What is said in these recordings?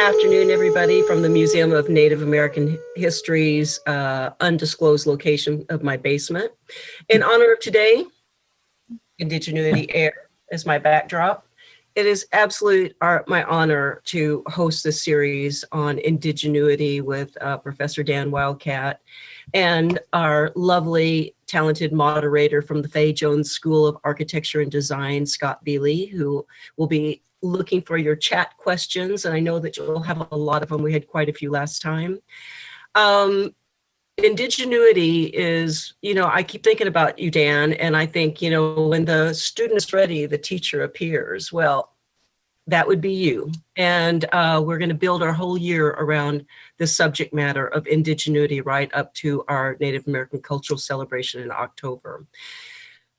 afternoon, everybody, from the Museum of Native American History's undisclosed location of my basement. In honor of today, Indigenuity Air as my backdrop. It is my honor to host this series on Indigenuity with Professor Dan Wildcat and our lovely, talented moderator from the Fay Jones School of Architecture and Design, Scott Bealey, who will be looking for your chat questions. And I know that you'll have a lot of them. We had quite a few last time. Indigenuity is, I keep thinking about you, Dan, and I think, when the student is ready, the teacher appears. Well, that would be you. And we're going to build our whole year around the subject matter of indigenuity right up to our Native American cultural celebration in October.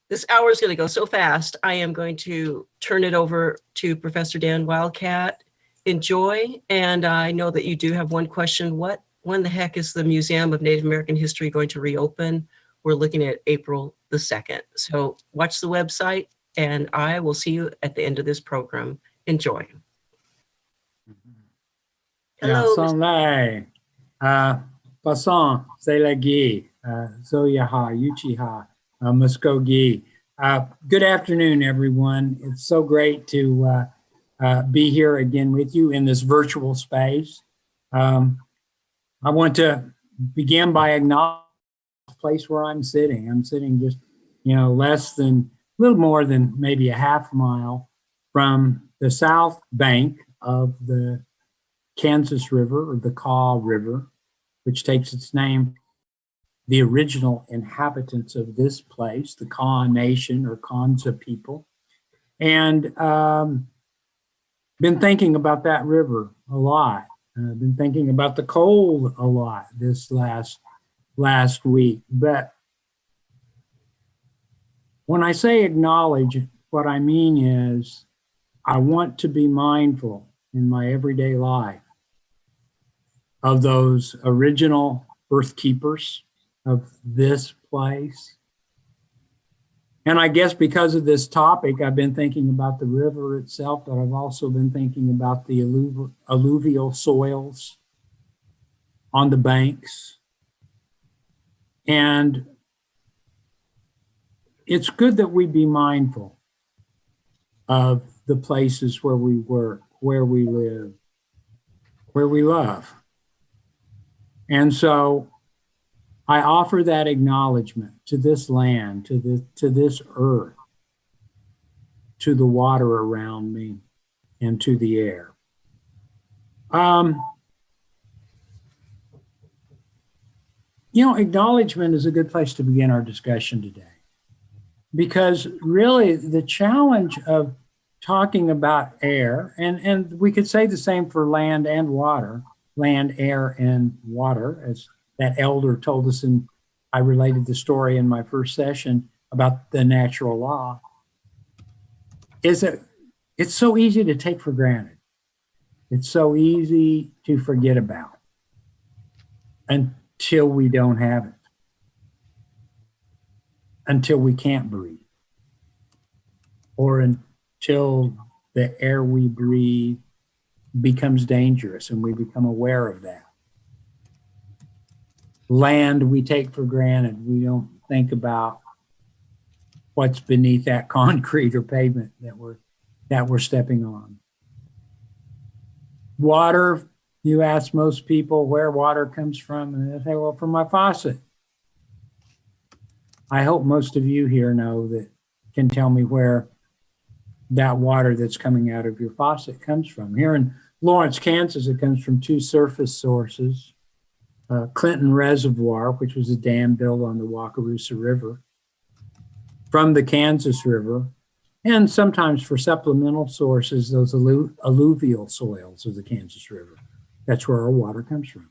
This hour is going to go so fast. I am going to turn it over to Professor Dan Wildcat. Enjoy. And I know that you do have one question. When the heck is the Museum of Native American History going to reopen? We're looking at April the 2nd. So watch the website, and I will see you at the end of this program. Enjoy. Hello. Sonlai, Pasan, Selagi, Zoyaha, Yuchiha, Muskogee. Good afternoon, everyone. It's so great to be here again with you in this virtual space. I want to begin by acknowledging the place where I'm sitting. I'm sitting just, a little more than maybe a half mile from the south bank of the Kansas River, or the Kaw River, which takes its name, the original inhabitants of this place, the Kaw Nation or Kansa people. And been thinking about that river a lot. I've been thinking about the cold a lot this last week. But when I say acknowledge, what I mean is I want to be mindful in my everyday life of those original earth keepers of this place. And I guess because of this topic, I've been thinking about the river itself, but I've also been thinking about the alluvial soils on the banks. And it's good that we be mindful of the places where we work, where we live, where we love. And so I offer that acknowledgement to this land, to this earth, to the water around me, and to the air. Acknowledgement is a good place to begin our discussion today, because really the challenge of talking about air, and we could say the same for land and water, land, air, and water, as that elder told us, and I related the story in my first session about the natural law, is that it's so easy to take for granted. It's so easy to forget about until we don't have it, until we can't breathe, or until the air we breathe becomes dangerous and we become aware of that. Land we take for granted. We don't think about what's beneath that concrete or pavement that we're stepping on. Water, you ask most people where water comes from, and they say, well, from my faucet. I hope most of you here can tell me where that water that's coming out of your faucet comes from. Here in Lawrence, Kansas, it comes from two surface sources. Clinton Reservoir, which was a dam built on the Wakarusa River, from the Kansas River, and sometimes for supplemental sources, those alluvial soils of the Kansas River. That's where our water comes from.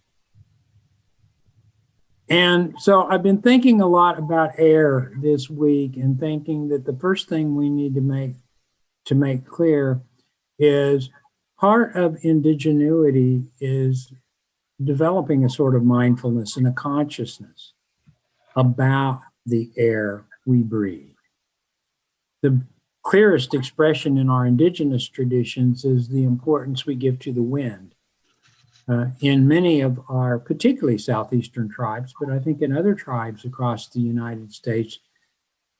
And so I've been thinking a lot about air this week, and thinking that the first thing we need to make clear is part of indigenuity is developing a sort of mindfulness and a consciousness about the air we breathe. The clearest expression in our indigenous traditions is the importance we give to the wind in many of our, particularly southeastern tribes, but I think in other tribes across the United States,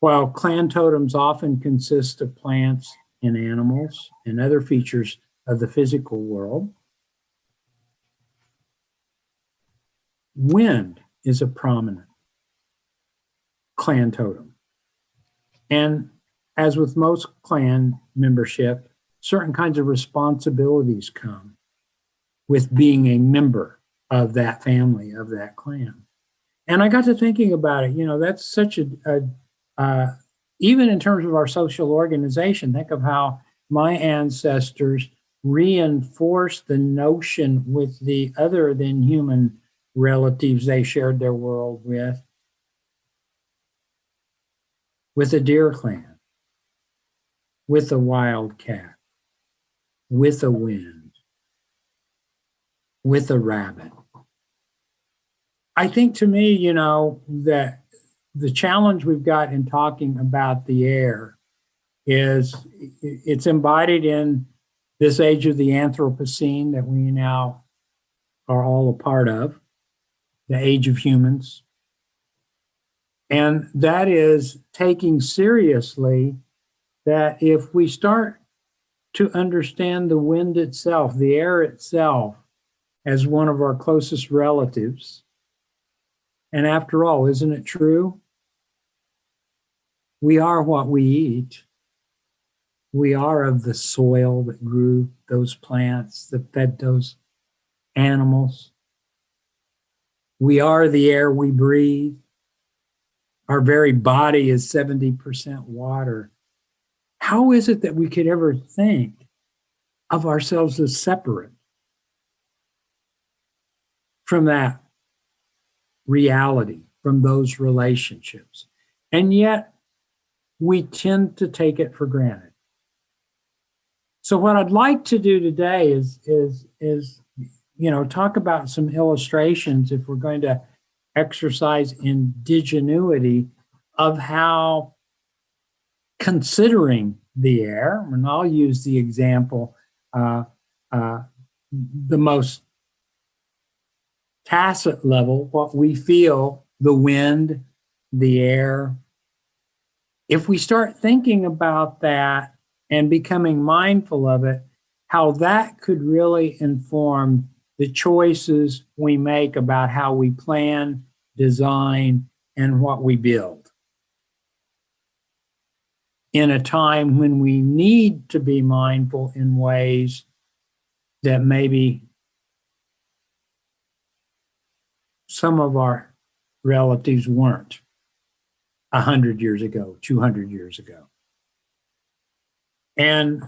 while clan totems often consist of plants and animals and other features of the physical world, wind is a prominent clan totem. And as with most clan membership, certain kinds of responsibilities come with being a member of that family, of that clan. And I got to thinking about it, that's such even in terms of our social organization, think of how my ancestors reinforced the notion with the other than human relatives they shared their world with a deer clan, with a wildcat, with a wind, with a rabbit. I think to me, that the challenge we've got in talking about the air is it's embodied in this age of the Anthropocene that we now are all a part of, the age of humans. And that is taking seriously that if we start to understand the wind itself, the air itself, as one of our closest relatives, and after all, isn't it true? We are what we eat. We are of the soil that grew those plants, that fed those animals. We are the air we breathe. Our very body is 70% water. How is it that we could ever think of ourselves as separate from that reality, from those relationships? And yet we tend to take it for granted. So what I'd like to do today is talk about some illustrations, if we're going to exercise indigenuity, of how considering the air, and I'll use the example, the most tacit level, what we feel, the wind, the air. If we start thinking about that and becoming mindful of it, how that could really inform the choices we make about how we plan, design, and what we build. In a time when we need to be mindful in ways that maybe some of our relatives weren't 100 years ago, 200 years ago. And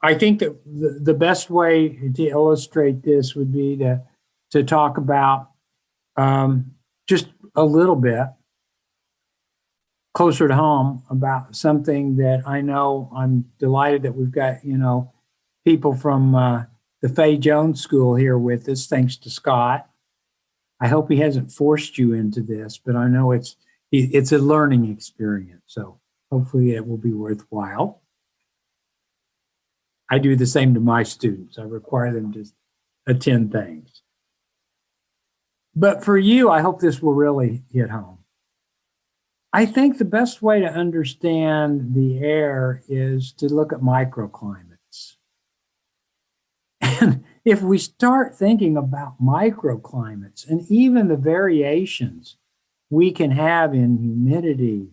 I think that the best way to illustrate this would be to talk about just a little bit closer to home about something that I know I'm delighted that we've got, people from the Fay Jones School here with us, thanks to Scott. I hope he hasn't forced you into this, but I know it's a learning experience. So hopefully it will be worthwhile. I do the same to my students. I require them to attend things. But for you, I hope this will really hit home. I think the best way to understand the air is to look at microclimates. And if we start thinking about microclimates and even the variations we can have in humidity,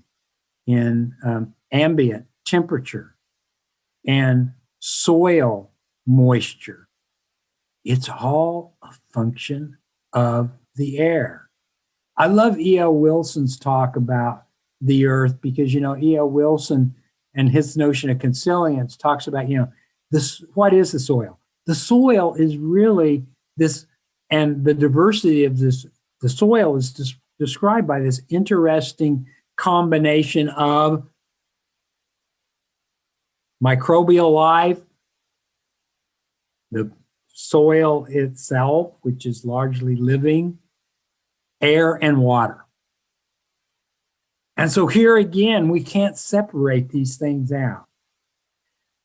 in ambient temperature, and soil moisture, it's all a function of the air. I love E.L. Wilson's talk about the earth because, E.L. Wilson and his notion of consilience talks about, what is the soil? The soil is really this, and the diversity of this, the soil is described by this interesting combination of microbial life, the soil itself, which is largely living, air, and water. And so here again, we can't separate these things out.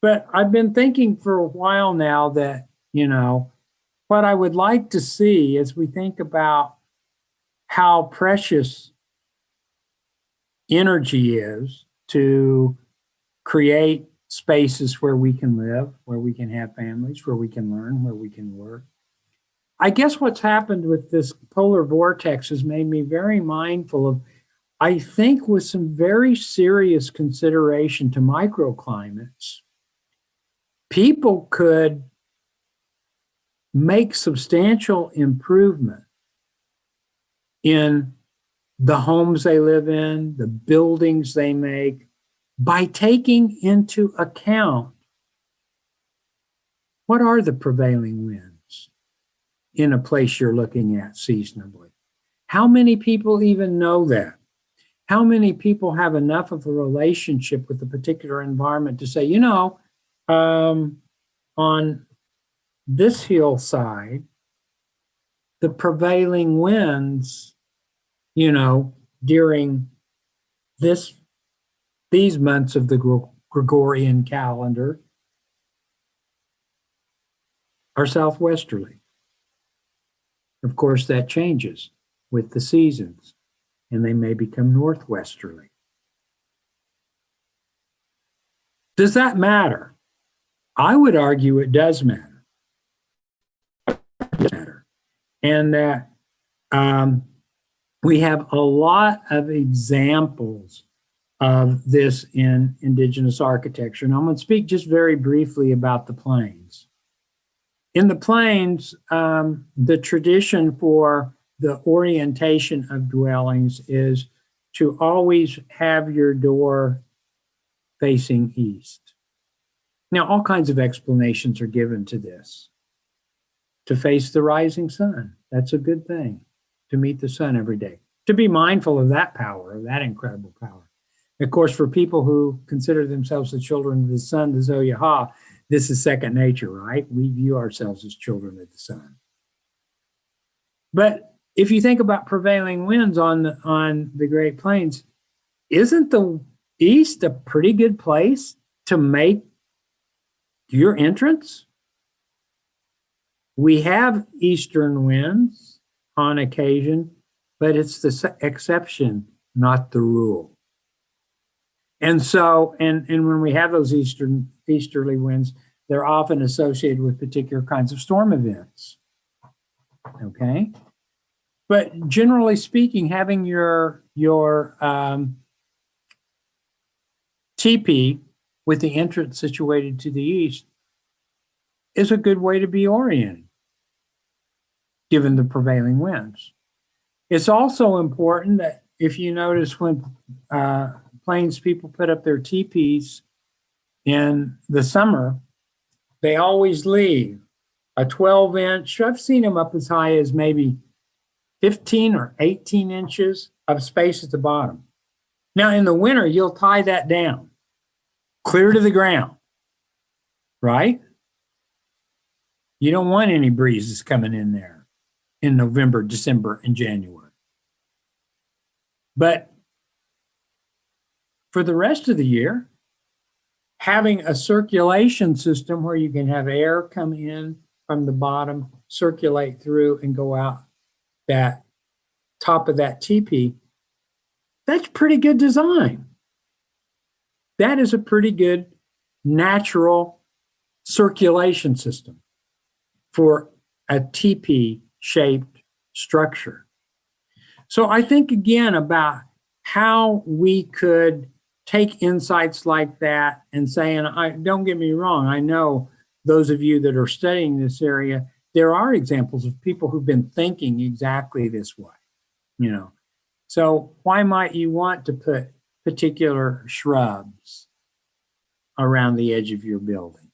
But I've been thinking for a while now that, what I would like to see as we think about how precious energy is to create spaces where we can live, where we can have families, where we can learn, where we can work. I guess what's happened with this polar vortex has made me very mindful of, I think, with some very serious consideration to microclimates, people could make substantial improvement in the homes they live in, the buildings they make, by taking into account what are the prevailing winds in a place you're looking at seasonably. How many people even know that? How many people have enough of a relationship with a particular environment to say, you know, on this hillside, the prevailing winds, you know, during these months of the Gregorian calendar are southwesterly. Of course, that changes with the seasons, and they may become northwesterly. Does that matter? I would argue it does matter. And that we have a lot of examples of this in Indigenous architecture. And I'm going to speak just very briefly about the plains. In the plains, the tradition for the orientation of dwellings is to always have your door facing east. Now, all kinds of explanations are given to this. To face the rising sun, that's a good thing. To meet the sun every day. To be mindful of that power, of that incredible power. Of course, for people who consider themselves the children of the sun, the Zoyaha, this is second nature, right? We view ourselves as children of the sun. But if you think about prevailing winds on the Great Plains, isn't the east a pretty good place to make your entrance? We have eastern winds on occasion, but it's the exception, not the rule. And so, and when we have those easterly winds, they're often associated with particular kinds of storm events. Okay? But generally speaking, having your teepee with the entrance situated to the east is a good way to be oriented, given the prevailing winds. It's also important that if you notice when plains people put up their teepees in the summer, they always leave a 12-inch, I've seen them up as high as maybe 15 or 18 inches of space at the bottom. Now in the winter, you'll tie that down, clear to the ground, right? You don't want any breezes coming in there in November, December, and January. But for the rest of the year, having a circulation system where you can have air come in from the bottom, circulate through, and go out that top of that teepee, that's pretty good design. That is a pretty good natural circulation system for a teepee-shaped structure. So I think again about how we could take insights like that and say, and don't get me wrong, I know those of you that are studying this area, there are examples of people who've been thinking exactly this way, you know. So why might you want to put particular shrubs around the edge of your building?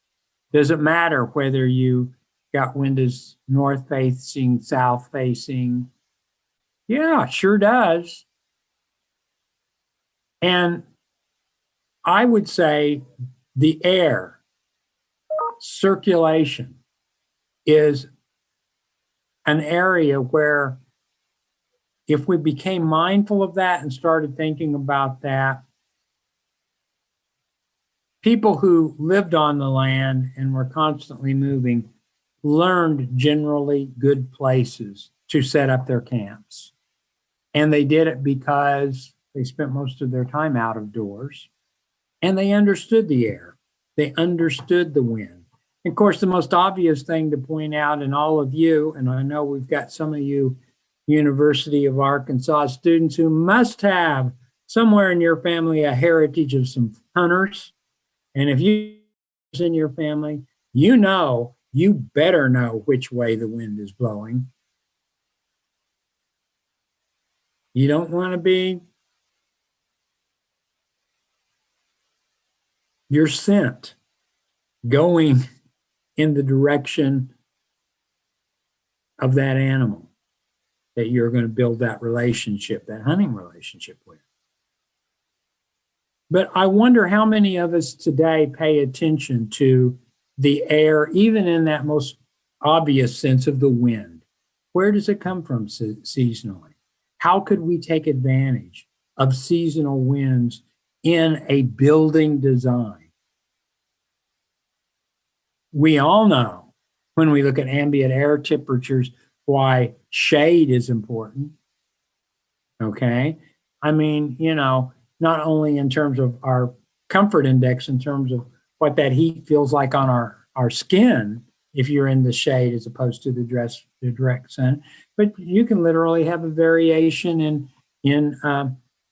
Does it matter whether you got windows north facing, south facing? Yeah, sure does. And I would say the air circulation is an area where if we became mindful of that and started thinking about that, people who lived on the land and were constantly moving learned generally good places to set up their camps. And they did it because they spent most of their time out of doors and they understood the air. They understood the wind. And of course, the most obvious thing to point out in all of you, and I know we've got some of you University of Arkansas students who must have somewhere in your family a heritage of some hunters. And if you in your family, you better know which way the wind is blowing. You don't want to be your scent going in the direction of that animal that you're going to build that relationship, that hunting relationship with. But I wonder how many of us today pay attention to the air, even in that most obvious sense of the wind. Where does it come from seasonally? How could we take advantage of seasonal winds in a building design? We all know when we look at ambient air temperatures why shade is important. Okay. I mean, not only in terms of our comfort index, in terms of what that heat feels like on our skin, if you're in the shade as opposed to the direct sun, but you can literally have a variation in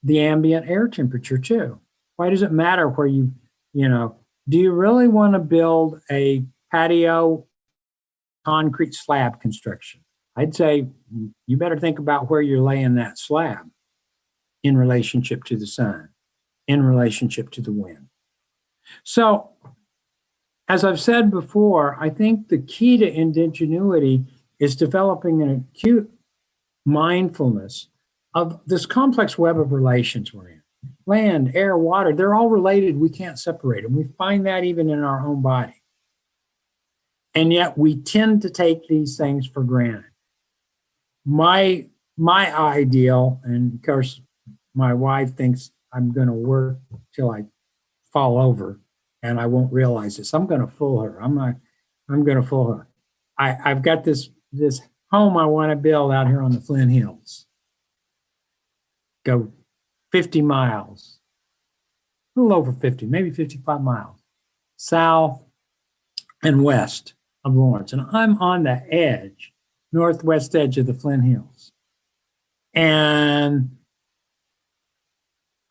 the ambient air temperature too. Why does it matter where do you really want to build a patio concrete slab construction? I'd say you better think about where you're laying that slab in relationship to the sun, in relationship to the wind. So, as I've said before, I think the key to indigenuity is developing an acute mindfulness of this complex web of relations we're in. Land, air, water, they're all related. We can't separate them. We find that even in our own body. And yet we tend to take these things for granted. My ideal, and of course, my wife thinks I'm going to work till I fall over and I won't realize this. I'm going to fool her. I'm going to fool her. I've got this home I want to build out here on the Flint Hills. Go 50 miles, a little over 50, maybe 55 miles, south and west of Lawrence. And I'm on the edge, northwest edge of the Flint Hills. And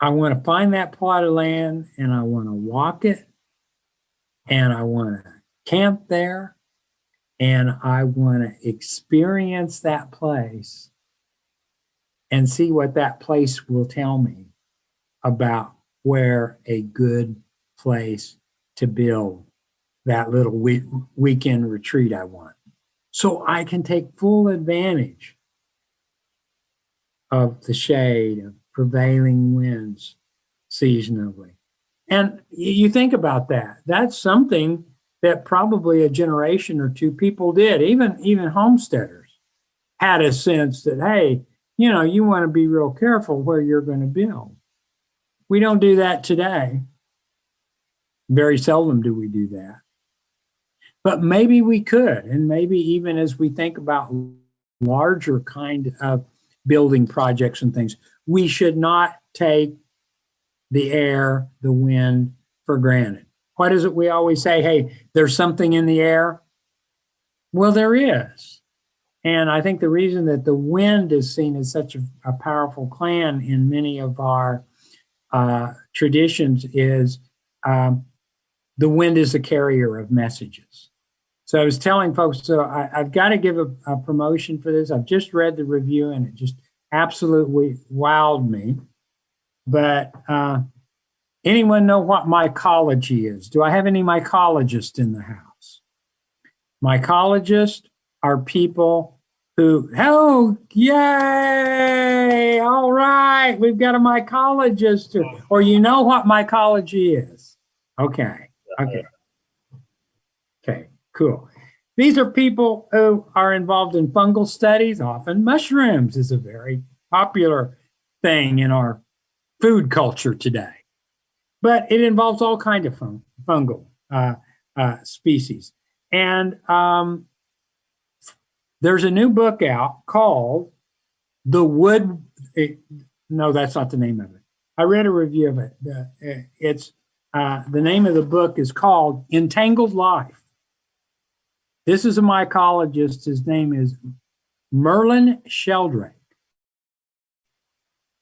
I want to find that plot of land and I want to walk it and I want to camp there and I want to experience that place and see what that place will tell me about where a good place to build that little weekend retreat I want. So I can take full advantage of the shade, of prevailing winds seasonally. And you think about that. That's something that probably a generation or two people did. Even homesteaders had a sense that, hey, you want to be real careful where you're going to build. We don't do that today. Very seldom do we do that. But maybe we could. And maybe even as we think about larger kind of building projects and things, we should not take the air, the wind for granted. What is it we always say? Hey, there's something in the air. Well, there is. And I think the reason that the wind is seen as such a powerful clan in many of our traditions is the wind is a carrier of messages. So I was telling folks, so I've got to give a promotion for this. I've just read the review and it just absolutely wowed me. But anyone know what mycology is? Do I have any mycologists in the house? Mycologists are people who, oh, yay, all right, we've got a mycologist. Or you know what mycology is. Okay. Cool. These are people who are involved in fungal studies. Often mushrooms is a very popular thing in our food culture today. But it involves all kinds of fungal species. And There's a new book out called The Wood. No, that's not the name of it. I read a review of it. The name of the book is called Entangled Life. This is a mycologist. His name is Merlin Sheldrake.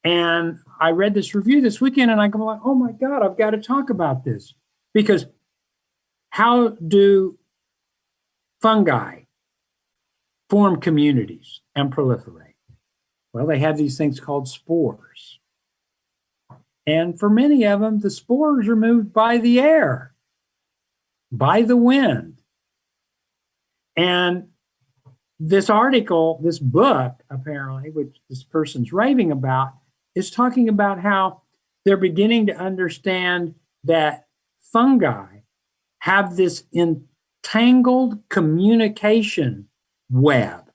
And I read this review this weekend and I go like, oh my God, I've got to talk about this. Because how do fungi form communities and proliferate? Well, they have these things called spores. And for many of them, the spores are moved by the air, by the wind. And this article, this book, apparently, which this person's raving about, is talking about how they're beginning to understand that fungi have this entangled communication web.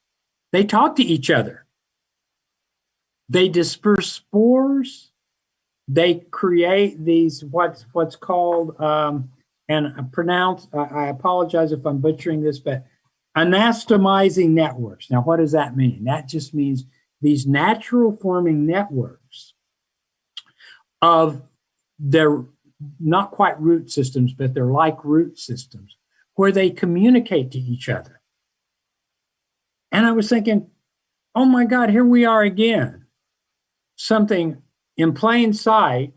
They talk to each other. They disperse spores. They create these what's called I apologize if I'm butchering this, but anastomizing networks. Now, what does that mean? That just means these natural forming networks of their not quite root systems, but they're like root systems where they communicate to each other. And I was thinking, oh my God, here we are again. Something in plain sight.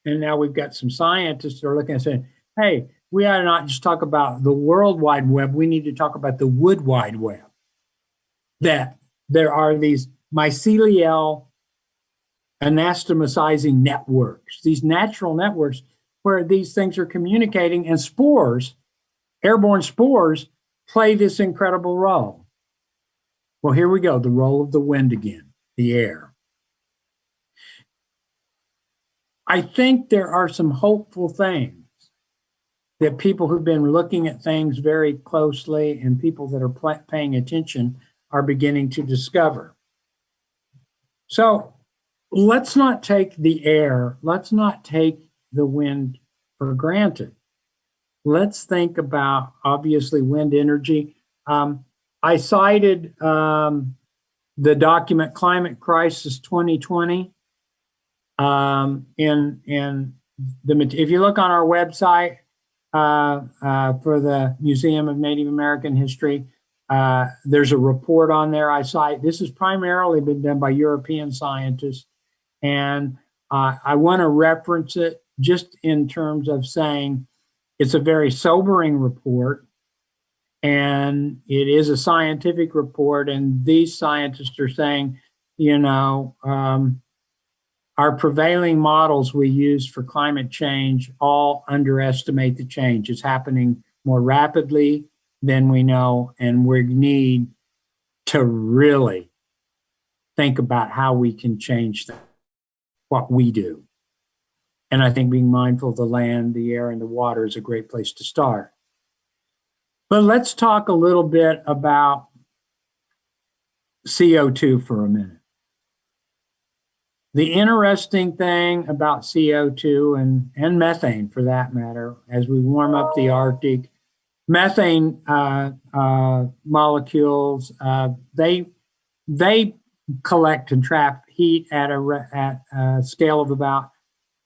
And now we've got some scientists that are looking and saying, hey, we ought to not just talk about the World Wide Web. We need to talk about the Wood Wide Web. That there are these mycelial anastomizing networks, these natural networks where these things are communicating, and spores, airborne spores, play this incredible role. Well, here we go, the role of the wind again, the air. I think there are some hopeful things that people who've been looking at things very closely and people that are paying attention are beginning to discover. So let's not take the air, let's not take the wind for granted. Let's think about, obviously, wind energy. I cited the document Climate Crisis 2020. If you look on our website for the Museum of Native American History, there's a report on there I cite. This has primarily been done by European scientists, and I want to reference it just in terms of saying it's a very sobering report, and it is a scientific report, and these scientists are saying, our prevailing models we use for climate change all underestimate the change. It's happening more rapidly than we know, and we need to really think about how we can change what we do. And I think being mindful of the land, the air, and the water is a great place to start. But let's talk a little bit about CO2 for a minute. The interesting thing about CO2 and methane, for that matter, as we warm up the Arctic, methane molecules, they collect and trap heat at a scale of about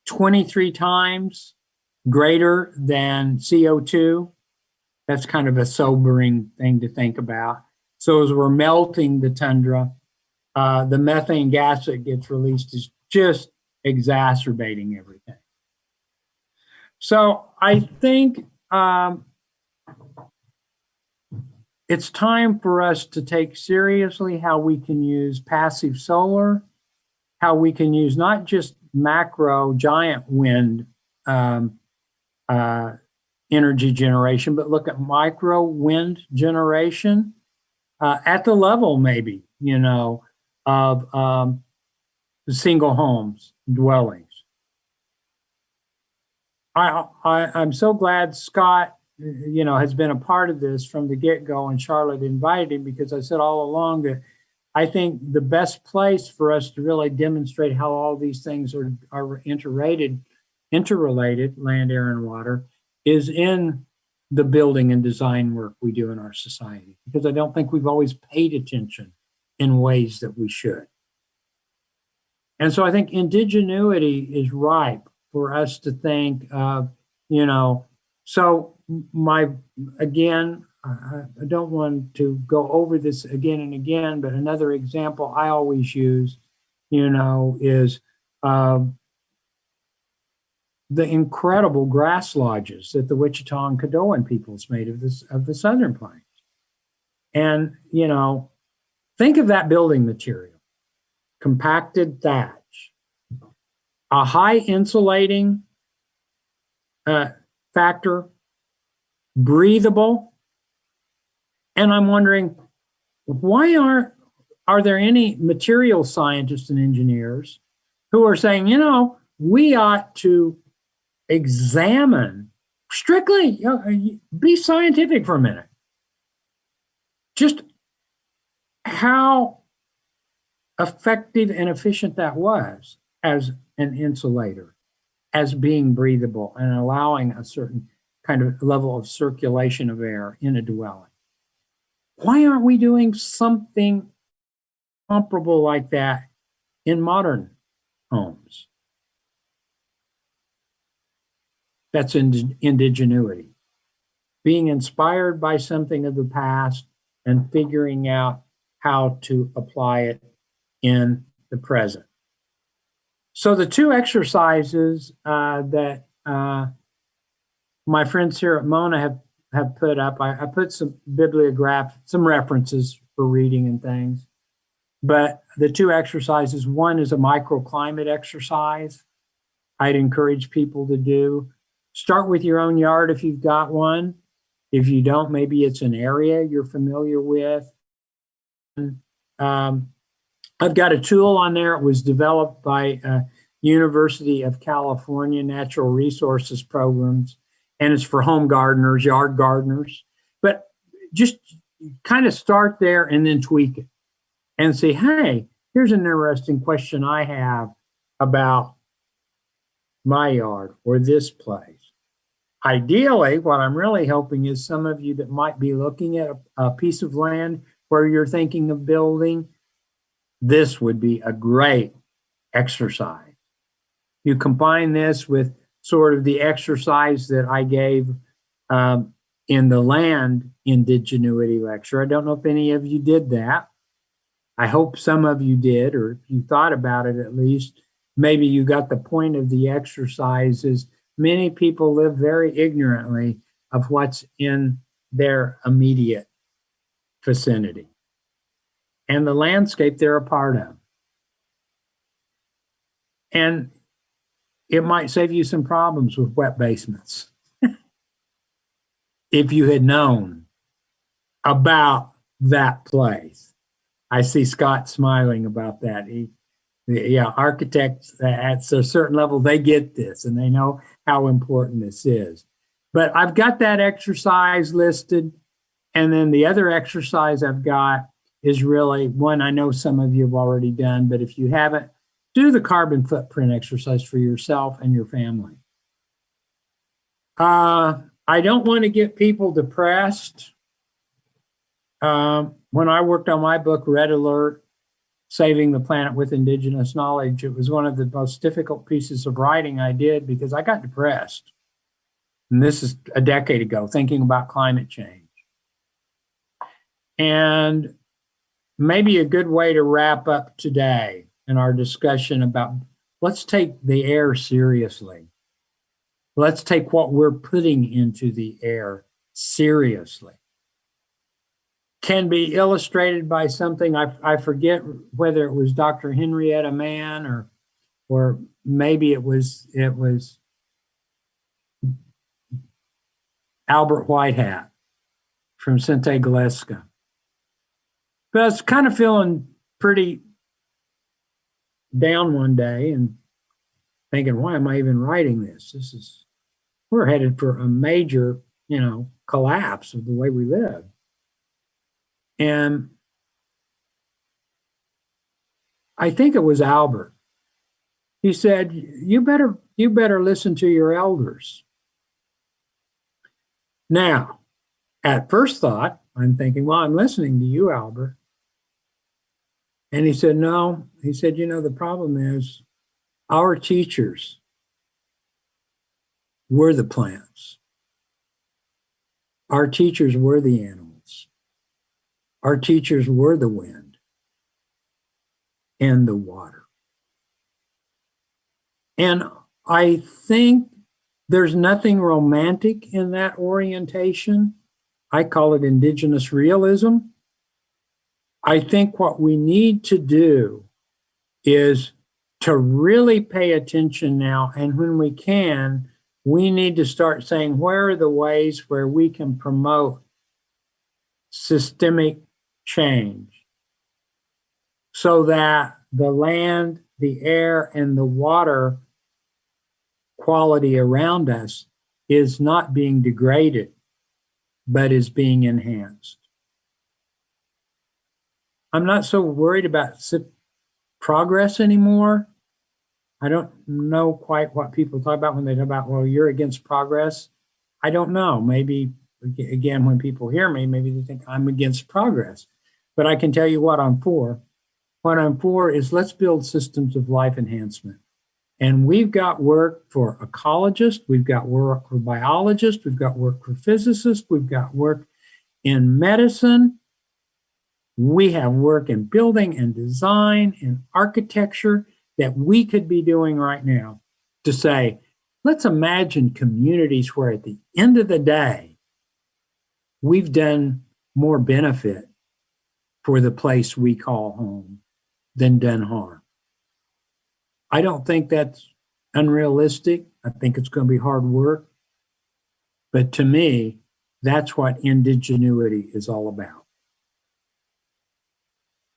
23 times greater than CO2. That's kind of a sobering thing to think about. So as we're melting the tundra, the methane gas that gets released is just exacerbating everything. So I think it's time for us to take seriously how we can use passive solar, how we can use not just macro giant wind energy generation, but look at micro wind generation at the level maybe, of single homes, dwellings. I'm so glad Scott, has been a part of this from the get-go, and Charlotte invited him, because I said all along that I think the best place for us to really demonstrate how all these things are interrelated, land, air, and water, is in the building and design work we do in our society, because I don't think we've always paid attention in ways that we should. And so I think indigenuity is ripe for us to think of, so again, I don't want to go over this again and again, but another example I always use, is the incredible grass lodges that the Wichita and Caddoan peoples made of the Southern Plains. And, think of that building material, compacted thatch, a high insulating factor, breathable. And I'm wondering, why are there any material scientists and engineers who are saying, we ought to examine strictly, be scientific for a minute, just how effective and efficient that was as an insulator, as being breathable and allowing a certain kind of level of circulation of air in a dwelling. Why aren't we doing something comparable like that in modern homes? That's indigenuity. Being inspired by something of the past and figuring out how to apply it in the present. So the two exercises that my friends here at MONAH have put up, I put some some references for reading and things. But the two exercises, one is a microclimate exercise I'd encourage people to do. Start with your own yard if you've got one. If you don't, maybe it's an area you're familiar with. I've got a tool on there. It was developed by University of California Natural Resources Programs, and it's for home gardeners, yard gardeners. But just kind of start there and then tweak it and say, hey, here's an interesting question I have about my yard or this place. Ideally, what I'm really hoping is some of you that might be looking at a piece of land where you're thinking of building, this would be a great exercise. You combine this with sort of the exercise that I gave in the land indigenuity lecture. I don't know if any of you did that. I hope some of you did, or if you thought about it at least, maybe you got the point of the exercises. Many people live very ignorantly of what's in their immediate vicinity and the landscape they're a part of. And it might save you some problems with wet basements if you had known about that place. I see Scott smiling about that. Architects at a certain level, they get this and they know how important this is. But I've got that exercise listed. And then the other exercise I've got is really one I know some of you have already done, but if you haven't, do the carbon footprint exercise for yourself and your family. I don't want to get people depressed. When I worked on my book, Red Alert, Saving the Planet with Indigenous Knowledge, it was one of the most difficult pieces of writing I did because I got depressed. And this is a decade ago, thinking about climate change. And maybe a good way to wrap up today in our discussion about, let's take the air seriously. Let's take what we're putting into the air seriously. Can be illustrated by something, I forget whether it was Dr. Henrietta Mann or maybe it was Albert Whitehat from Sinte Galeska. But I was kind of feeling pretty down one day and thinking, why am I even writing this? We're headed for a major, collapse of the way we live. And I think it was Albert. He said, you better listen to your elders. Now, at first thought, I'm thinking, well, I'm listening to you, Albert. And he said, no. He said, the problem is our teachers were the plants. Our teachers were the animals. Our teachers were the wind and the water. And I think there's nothing romantic in that orientation. I call it indigenous realism. I think what we need to do is to really pay attention now. And when we can, we need to start saying, where are the ways where we can promote systemic change so that the land, the air, and the water quality around us is not being degraded, but is being enhanced. I'm not so worried about progress anymore. I don't know quite what people talk about when they talk about, well, you're against progress. I don't know. Maybe, again, when people hear me, maybe they think I'm against progress. But I can tell you what I'm for. What I'm for is let's build systems of life enhancement. And we've got work for ecologists, we've got work for biologists, we've got work for physicists, we've got work in medicine. We have work in building and design and architecture that we could be doing right now to say, let's imagine communities where at the end of the day, we've done more benefit for the place we call home than done harm. I don't think that's unrealistic. I think it's going to be hard work. But to me, that's what indigenuity is all about.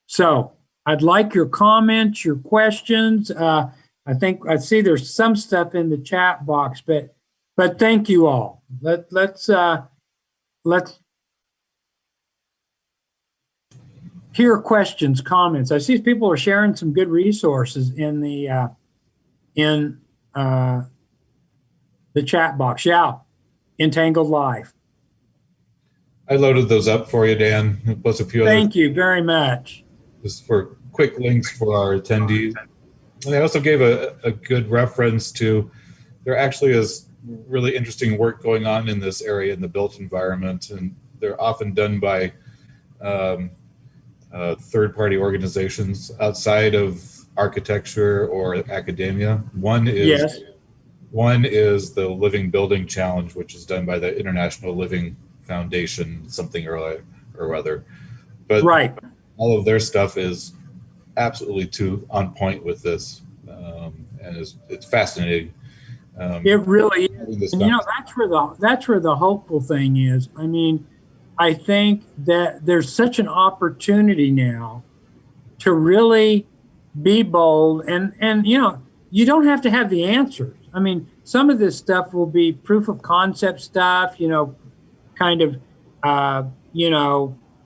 So I'd like your comments, your questions. I think I see there's some stuff in the chat box, but thank you all. Let's hear questions, comments. I see people are sharing some good resources in the chat box. Yeah, Entangled Life. I loaded those up for you, Dan, plus a few others. Thank you very much. Just for quick links for our attendees. And I also gave a good reference to, there actually is really interesting work going on in this area in the built environment, and they're often done by third-party organizations outside of architecture or academia. One is the Living Building Challenge, which is done by the International Living Foundation, something or other. But right. All of their stuff is absolutely on point with this, and it's fascinating. It really is. And that's where the hopeful thing is. I mean, I think that there's such an opportunity now to really be bold, and you don't have to have the answers. I mean, some of this stuff will be proof of concept stuff, kind of,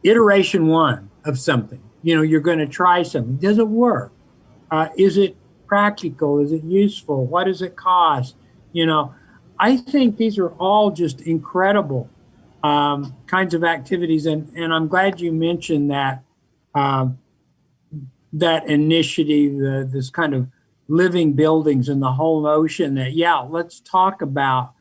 iteration one of something. You're going to try something. Does it work? Is it practical? Is it useful? What does it cost? I think these are all just incredible kinds of activities. And I'm glad you mentioned that that initiative, this kind of living buildings and the whole notion that, let's talk about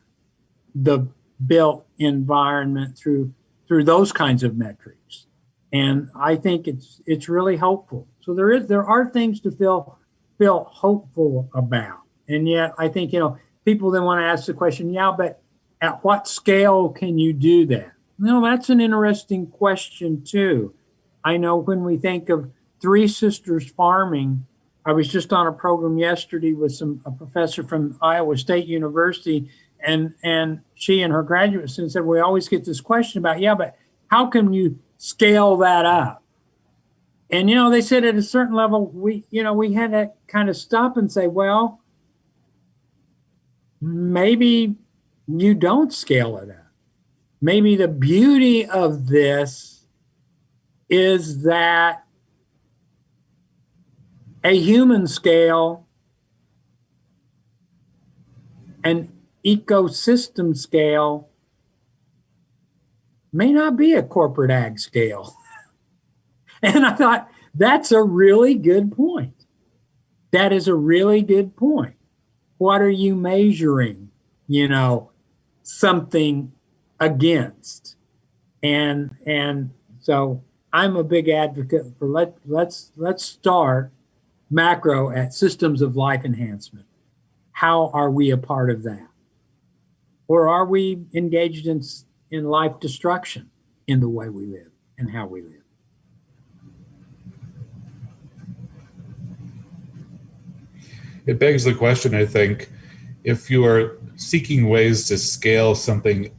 the built environment through those kinds of metrics. And I think it's really helpful. So there are things to feel hopeful about. And yet I think, people then want to ask the question, but at what scale can you do that? That's an interesting question too. I know when we think of Three Sisters Farming, I was just on a program yesterday with a professor from Iowa State University, and she and her graduate students said, we always get this question about, but how can you scale that up? And, they said at a certain level, we had to kind of stop and say, well, maybe you don't scale it up. Maybe the beauty of this is that a human scale, an ecosystem scale, may not be a corporate ag scale. And I thought, that's a really good point. That is a really good point. What are you measuring, something against? And so I'm a big advocate for let's start macro at systems of life enhancement. How are we a part of that? Or are we engaged in life destruction in the way we live and how we live? It begs the question, I think, if you are seeking ways to scale something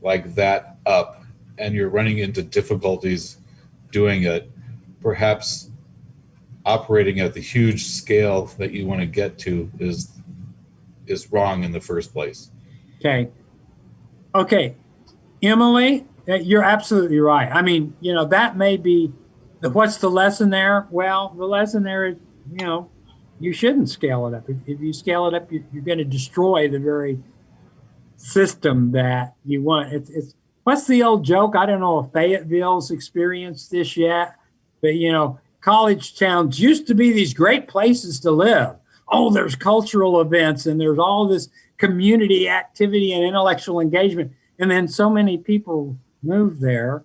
like that up and you're running into difficulties doing it, perhaps operating at the huge scale that you want to get to is wrong in the first place. Okay. Emily, you're absolutely right. I mean, that may be, what's the lesson there? Well, the lesson there is, you shouldn't scale it up. If you scale it up, you're going to destroy the very system that you want. It's what's the old joke? I don't know if Fayetteville's experienced this yet, but college towns used to be these great places to live. Oh, there's cultural events and there's all this community activity and intellectual engagement. And then so many people move there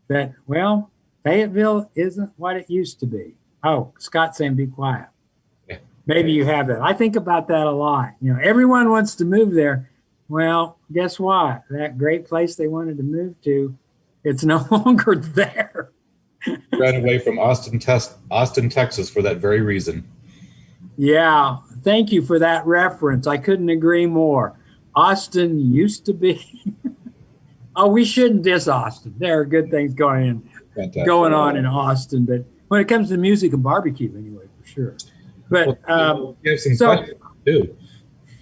that, well, Fayetteville isn't what it used to be. Oh, Scott's saying be quiet. Maybe you have that. I think about that a lot. Everyone wants to move there. Well, guess what? That great place they wanted to move to, it's no longer there. Ran away from Austin, Texas for that very reason. Yeah, thank you for that reference. I couldn't agree more. Austin used to be. Oh, we shouldn't diss Austin. There are good things going on in Austin, but when it comes to music and barbecue, anyway, for sure. But you have some questions too.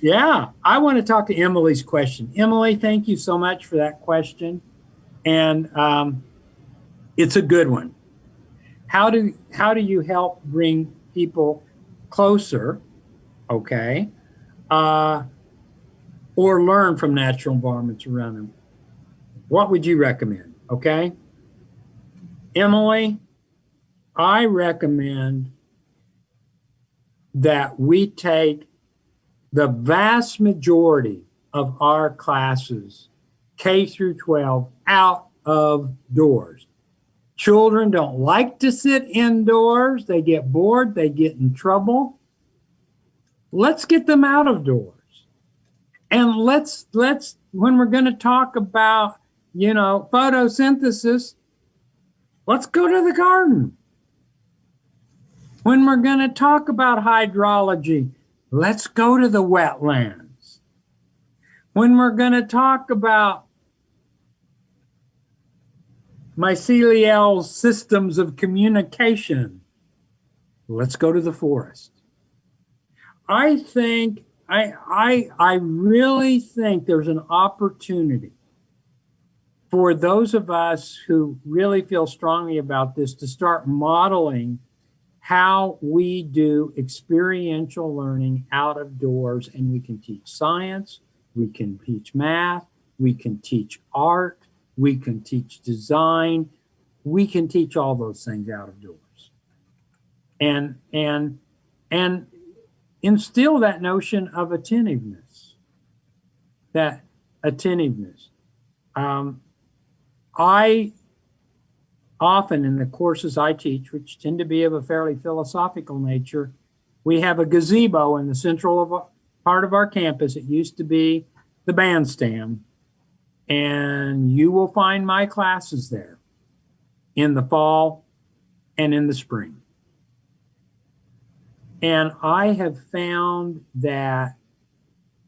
Yeah, I want to talk to Emily's question. Emily, thank you so much for that question, and it's a good one. How do you help bring people closer, okay, or learn from natural environments around them? What would you recommend? Okay, Emily, I recommend that we take the vast majority of our classes, K through 12, out of doors. Children don't like to sit indoors. They get bored. They get in trouble. Let's get them out of doors. And let's when we're going to talk about, photosynthesis, let's go to the garden. When we're going to talk about hydrology, let's go to the wetlands. When we're going to talk about mycelial systems of communication, let's go to the forest. I think, I really think there's an opportunity for those of us who really feel strongly about this to start modeling how we do experiential learning out of doors. And we can teach science, we can teach math, we can teach art, we can teach design, we can teach all those things out of doors. And instill that notion of attentiveness. I often in the courses I teach, which tend to be of a fairly philosophical nature, we have a gazebo in the central part of our campus. It used to be the bandstand. And you will find my classes there in the fall and in the spring. And I have found that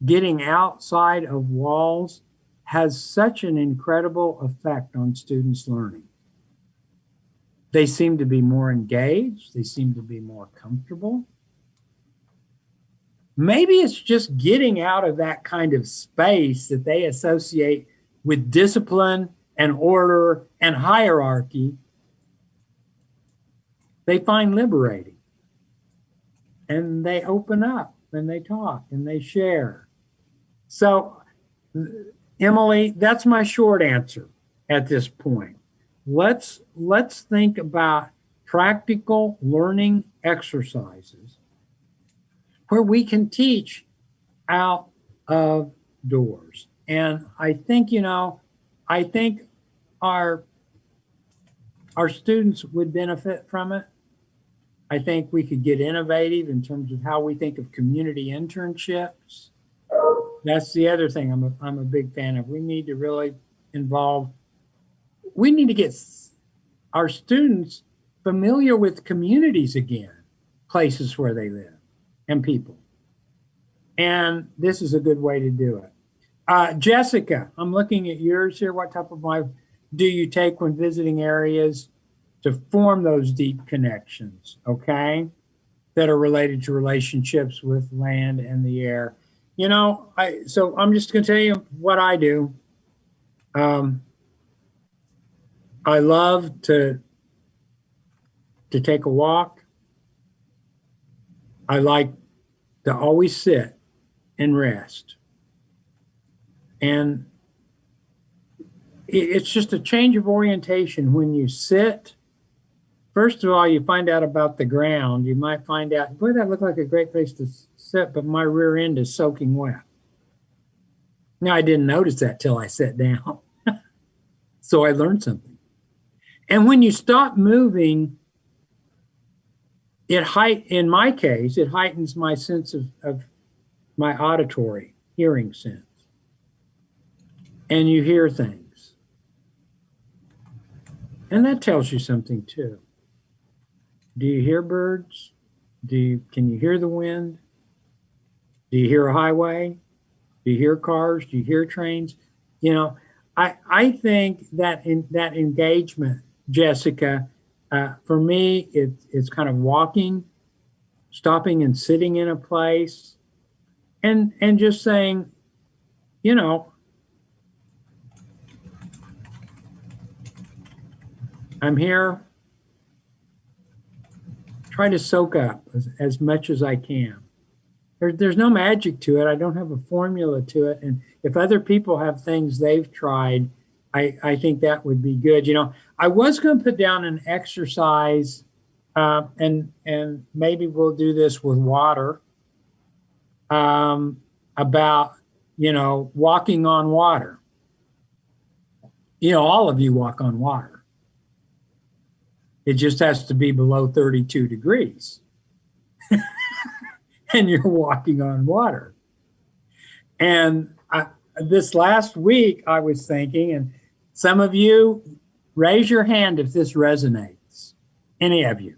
getting outside of walls has such an incredible effect on students' learning. They seem to be more engaged. They seem to be more comfortable. Maybe it's just getting out of that kind of space that they associate with discipline and order and hierarchy. They find liberating. And they open up and they talk and they share. So, Emily, that's my short answer. at this point. Let's think about practical learning exercises where we can teach out of doors. And I think, I think our students would benefit from it. I think we could get innovative in terms of how we think of community internships. That's the other thing I'm a big fan of. We need to really we need to get our students familiar with communities again, places where they live and people. And this is a good way to do it. Jessica, I'm looking at yours here. What type of life do you take when visiting areas to form those deep connections, okay, that are related to relationships with land and the air? So I'm just going to tell you what I do. I love to take a walk. I like to always sit and rest. And it's just a change of orientation when you sit. First of all, you find out about the ground. You might find out, boy, that looked like a great place to sit, but my rear end is soaking wet. Now, I didn't notice that till I sat down. So I learned something. And when you stop moving, in my case, it heightens my sense of my auditory hearing sense. And you hear things. And that tells you something too. Do you hear birds? Can you hear the wind? Do you hear a highway? Do you hear cars? Do you hear trains? I think that that engagement, Jessica, for me, it's kind of walking, stopping and sitting in a place, and just saying, I'm here. Try to soak up as much as I can. There's no magic to it. I don't have a formula to it. And if other people have things they've tried, I think that would be good. I was going to put down an exercise, and maybe we'll do this with water, about, walking on water. All of you walk on water. It just has to be below 32 degrees. And you're walking on water. And this last week, I was thinking, and some of you, raise your hand if this resonates. Any of you.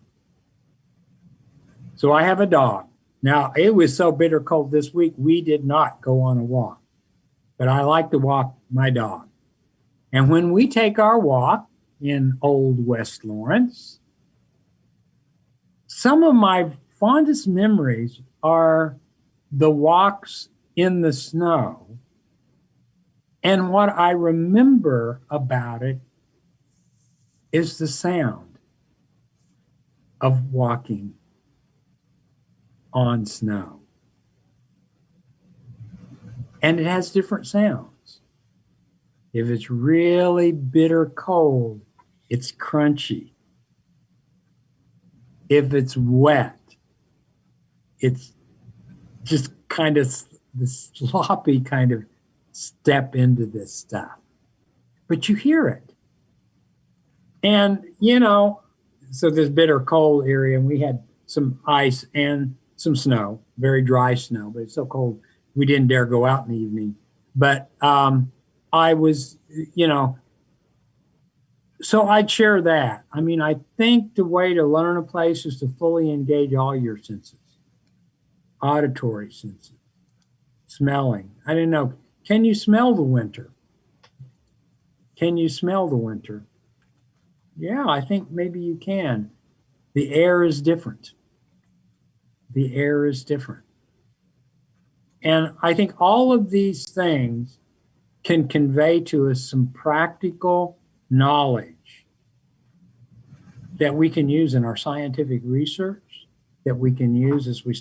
So I have a dog. Now, it was so bitter cold this week, we did not go on a walk. But I like to walk my dog. And when we take our walk in Old West Lawrence, some of my fondest memories are the walks in the snow. And what I remember about it is the sound of walking on snow. And it has different sounds. If it's really bitter cold, it's crunchy. If it's wet, it's just kind of the sloppy kind of step into this stuff. But you hear it. And, so this bitter cold area, and we had some ice and some snow, very dry snow, but it's so cold we didn't dare go out in the evening. But I was, so I'd share that. I think the way to learn a place is to fully engage all your senses. Auditory senses, smelling. I don't know. Can you smell the winter? Can you smell the winter? Yeah, I think maybe you can. The air is different. The air is different. And I think all of these things can convey to us some practical knowledge that we can use in our scientific research, that we can use as we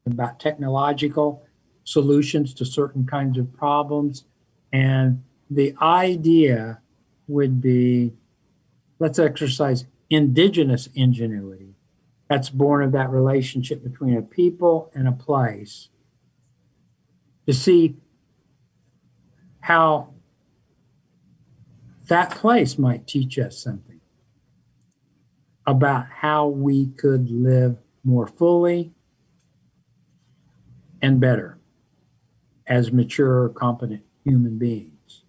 about technological solutions to certain kinds of problems. And the idea would be, let's exercise indigenous ingenuity. That's born of that relationship between a people and a place, to see how that place might teach us something about how we could live more fully and better as mature, competent human beings.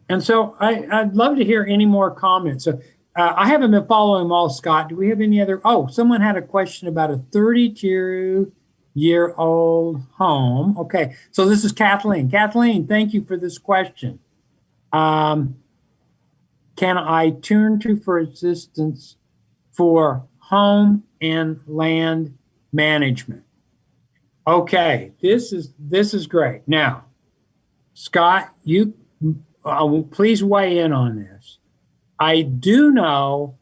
And so I'd love to hear any more comments. So I haven't been following them all, Scott. Do we have any other? Oh, someone had a question about a 32-year-old home. Okay, so this is Kathleen. Kathleen, thank you for this question. Can I turn to for assistance for home and land management? Okay, this is great. Now, Scott, you please weigh in on this. I do know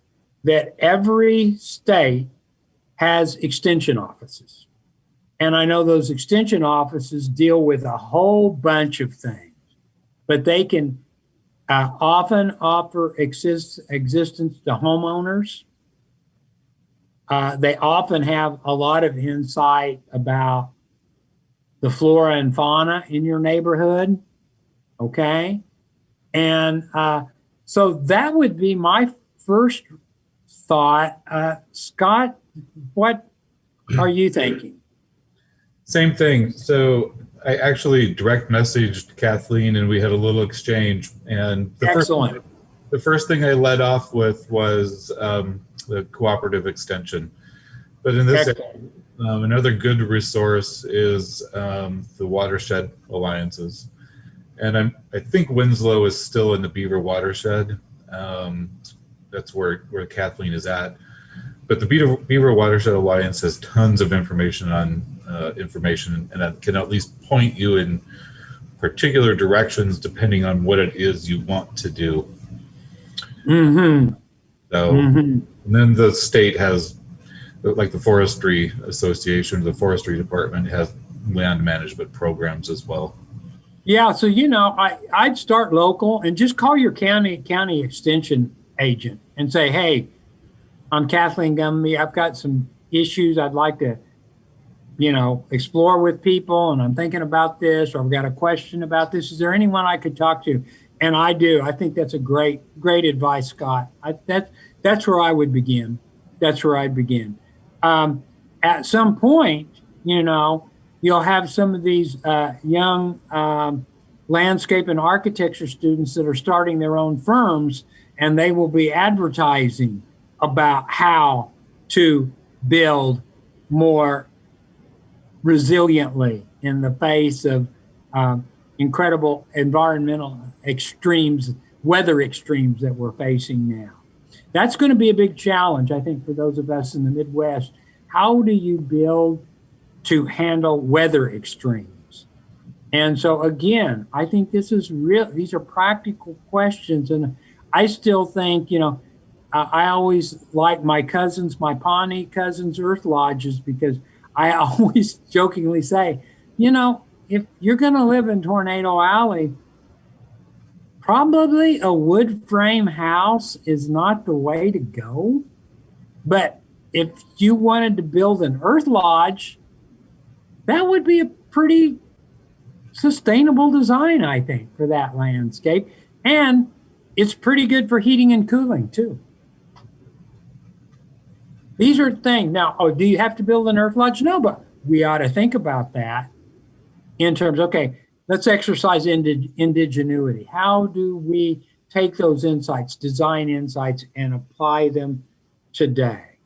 that every state has extension offices. And I know those extension offices deal with a whole bunch of things, but they can often offer existence to homeowners. They often have a lot of insight about the flora and fauna in your neighborhood, okay? And so that would be my first thought. Scott, what are you thinking? Same thing. So I actually direct messaged Kathleen and we had a little exchange. And the first thing I led off with was the cooperative extension. But in this, another good resource is the watershed alliances. And I think Winslow is still in the Beaver watershed. That's where Kathleen is at. But the Beaver Watershed Alliance has tons of information on information, and that can at least point you in particular directions depending on what it is you want to do. Mm-hmm. So, and then the state has, like the Forestry Association, the Forestry Department has land management programs as well. Yeah, so I'd start local and just call your county extension agent and say, hey, I'm Kathleen Gumby. I've got some issues I'd like to, explore with people, and I'm thinking about this, or I've got a question about this. Is there anyone I could talk to? And I do. I think that's a great advice, Scott. That's where I would begin. That's where I'd begin. At some point, you'll have some of these young landscape and architecture students that are starting their own firms, and they will be advertising about how to build more resiliently in the face of incredible environmental extremes, weather extremes that we're facing now. That's going to be a big challenge, I think, for those of us in the Midwest. How do you build to handle weather extremes? And so again, I think this is real. These are practical questions. And I still think, I always like my Pawnee cousins' earth lodges, because I always jokingly say, if you're going to live in Tornado Alley, probably a wood frame house is not the way to go. But if you wanted to build an earth lodge, that would be a pretty sustainable design, I think, for that landscape. And it's pretty good for heating and cooling, too. These are things. Now, do you have to build an earth lodge? No, but we ought to think about that in terms, okay, let's exercise indigenuity. How do we take those insights, design insights, and apply them today?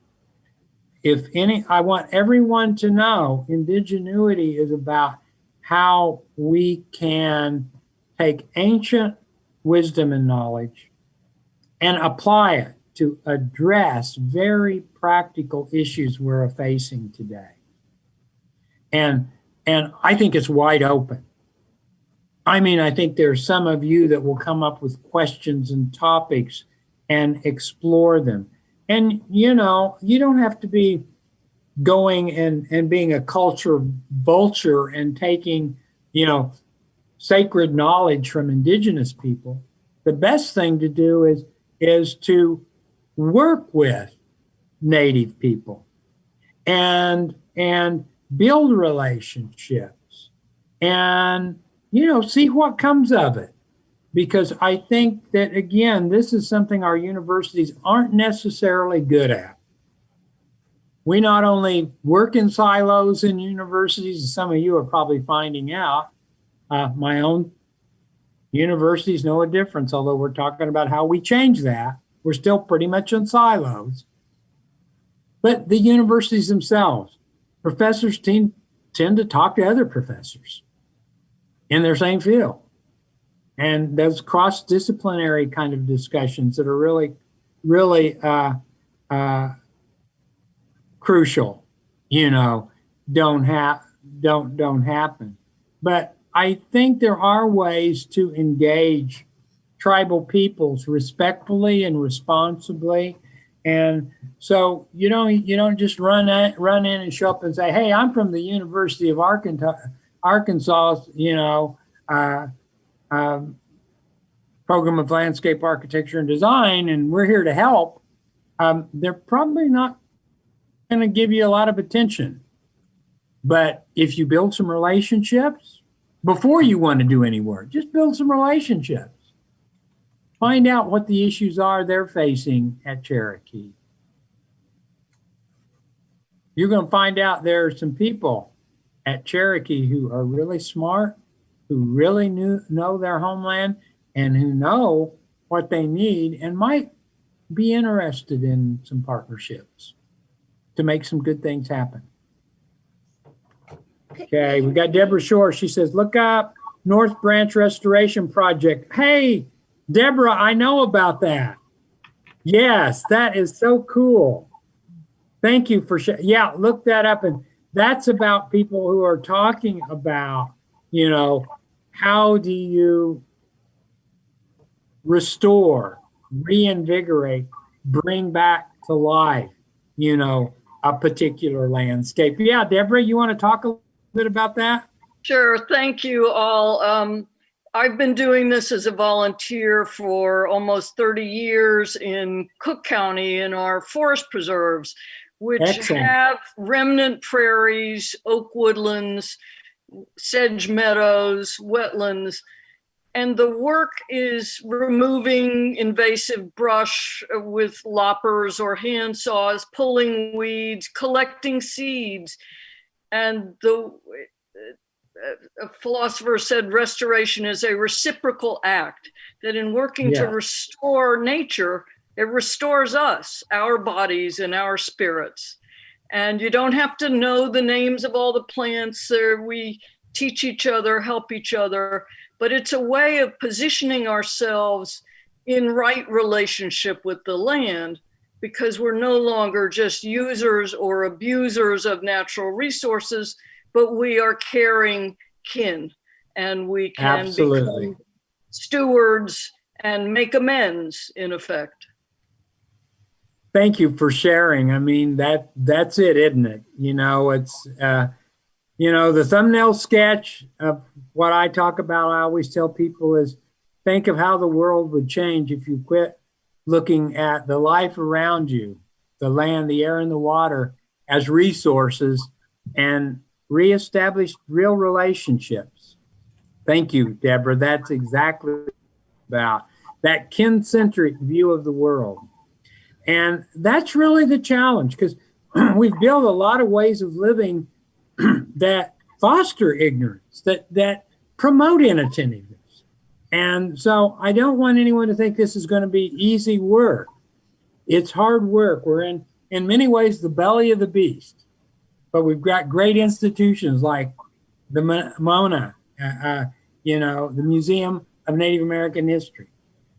I want everyone to know indigenuity is about how we can take ancient wisdom and knowledge and apply it to address very practical issues we're facing today. And I think it's wide open. I think there's some of you that will come up with questions and topics and explore them. And, you don't have to be going and being a culture vulture and taking, sacred knowledge from indigenous people. the best thing to do is to work with Native people and build relationships and, see what comes of it. Because I think that, again, this is something our universities aren't necessarily good at. We not only work in silos in universities, as some of you are probably finding out. My own universities know a difference, although we're talking about how we change that. We're still pretty much in silos. But the universities themselves, professors tend to talk to other professors in their same field. And those cross-disciplinary kind of discussions that are really, really crucial, don't happen. But I think there are ways to engage tribal peoples respectfully and responsibly. And so you don't just run in and show up and say, "Hey, I'm from the University of Arkansas, Program of Landscape Architecture and Design, and we're here to help." They're probably not going to give you a lot of attention. But if you build some relationships before you want to do any work, just build some relationships. Find out what the issues are they're facing at Cherokee. You're going to find out there are some people at Cherokee who are really smart, who really know their homeland, and who know what they need and might be interested in some partnerships to make some good things happen. Okay, we got Deborah Shore. She says, look up North Branch Restoration Project. Hey, Deborah, I know about that. Yes, that is so cool. Thank you for sharing. Yeah, look that up. And that's about people who are talking about, how do you restore, reinvigorate, bring back to life, a particular landscape. Yeah, Deborah, you want to talk a little bit about that? Sure. Thank you all. I've been doing this as a volunteer for almost 30 years in Cook County in our forest preserves, which Excellent. have remnant prairies, oak woodlands, sedge meadows, wetlands. And the work is removing invasive brush with loppers or hand saws, pulling weeds, collecting seeds. And a philosopher said restoration is a reciprocal act, that in working to restore nature, it restores us, our bodies and our spirits. And you don't have to know the names of all the plants. We teach each other, help each other. But it's a way of positioning ourselves in right relationship with the land, because we're no longer just users or abusers of natural resources, but we are caring kin, and we can become stewards and make amends, in effect. Thank you for sharing. I mean, that's it, isn't it? It's the thumbnail sketch of what I talk about, I always tell people, is think of how the world would change if you quit looking at the life around you, the land, the air, and the water as resources, and reestablish real relationships. Thank you, Deborah. That's exactly about that kin-centric view of the world. And that's really the challenge, because we've built a lot of ways of living that foster ignorance, that promote inattentiveness. And so I don't want anyone to think this is going to be easy work. It's hard work. We're in many ways, the belly of the beast. But we've got great institutions like the MONAH, the Museum of Native American History,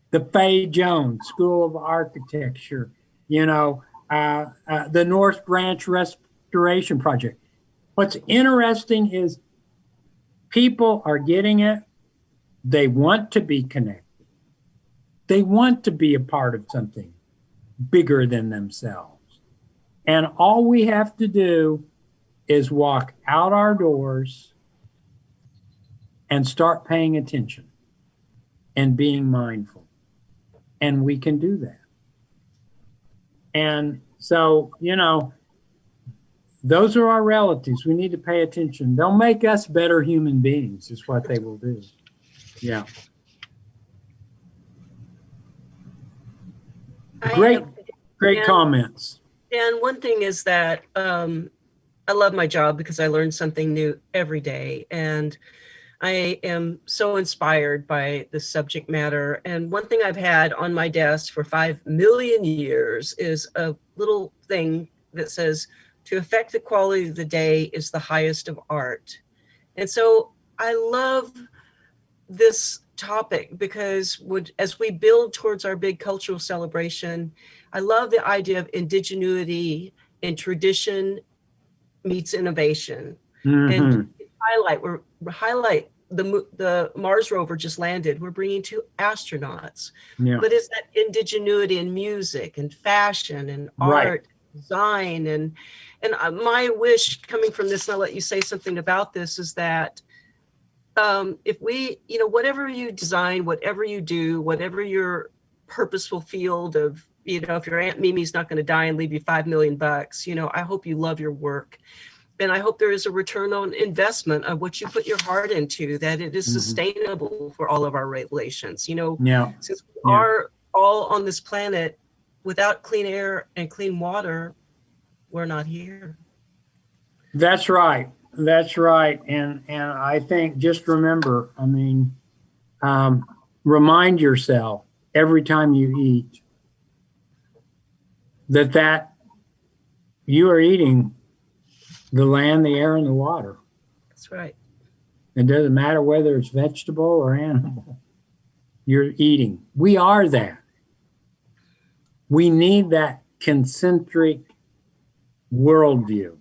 the Fay Jones School of Architecture, the North Branch Restoration Project. What's interesting is people are getting it. They want to be connected. They want to be a part of something bigger than themselves. And all we have to do is walk out our doors and start paying attention and being mindful. And we can do that. And so, those are our relatives. We need to pay attention. They'll make us better human beings, is what they will do. Yeah. Great comments. And one thing is that I love my job because I learn something new every day. And I am so inspired by the subject matter. And one thing I've had on my desk for 5 million years is a little thing that says, to affect the quality of the day is the highest of art. And so I love this topic because as we build towards our big cultural celebration, I love the idea of indigenuity and tradition meets innovation. And highlight the Mars rover just landed. We're bringing 2 astronauts, but it's that indigenuity in music and fashion and art, design, and my wish coming from this, and I'll let you say something about this, is that if we, whatever you design, whatever you do, whatever your purposeful field of, if your Aunt Mimi's not going to die and leave you $5 million, I hope you love your work. And I hope there is a return on investment of what you put your heart into, that it is sustainable for all of our relations. Since we are all on this planet, without clean air and clean water, we're not here. That's right. That's right. And I think, just remember, remind yourself every time you eat that you are eating the land, the air, and the water. That's right. It doesn't matter whether it's vegetable or animal. You're eating. We are that. We need that concentric worldview.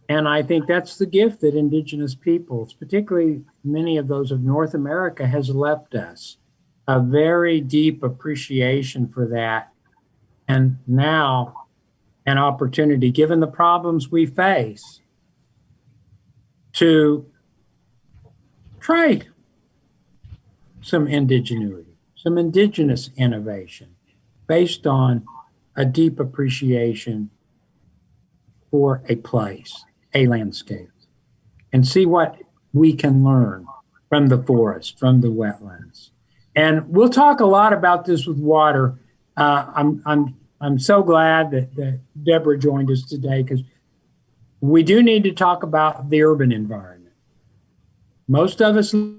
And I think that's the gift that Indigenous peoples, particularly many of those of North America, has left us. A very deep appreciation for that. And now an opportunity, given the problems we face, to try some indigenuity, some indigenous innovation based on a deep appreciation for a place, a landscape, and see what we can learn from the forest, from the wetlands. And we'll talk a lot about this with water. I'm so glad that Deborah joined us today, because we do need to talk about the urban environment. Most of us live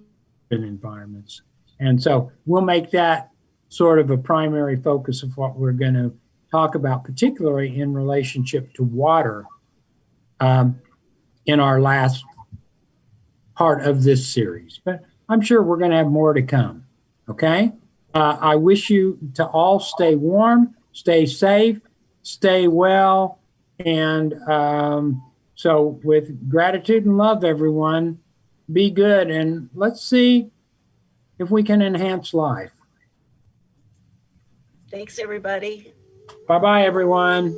in environments. And so we'll make that sort of a primary focus of what we're going to talk about, particularly in relationship to water, in our last part of this series. But I'm sure we're going to have more to come. Okay? I wish you to all stay warm, stay safe, stay well. And so with gratitude and love, everyone, be good. And let's see if we can enhance life. Thanks, everybody. Bye-bye, everyone.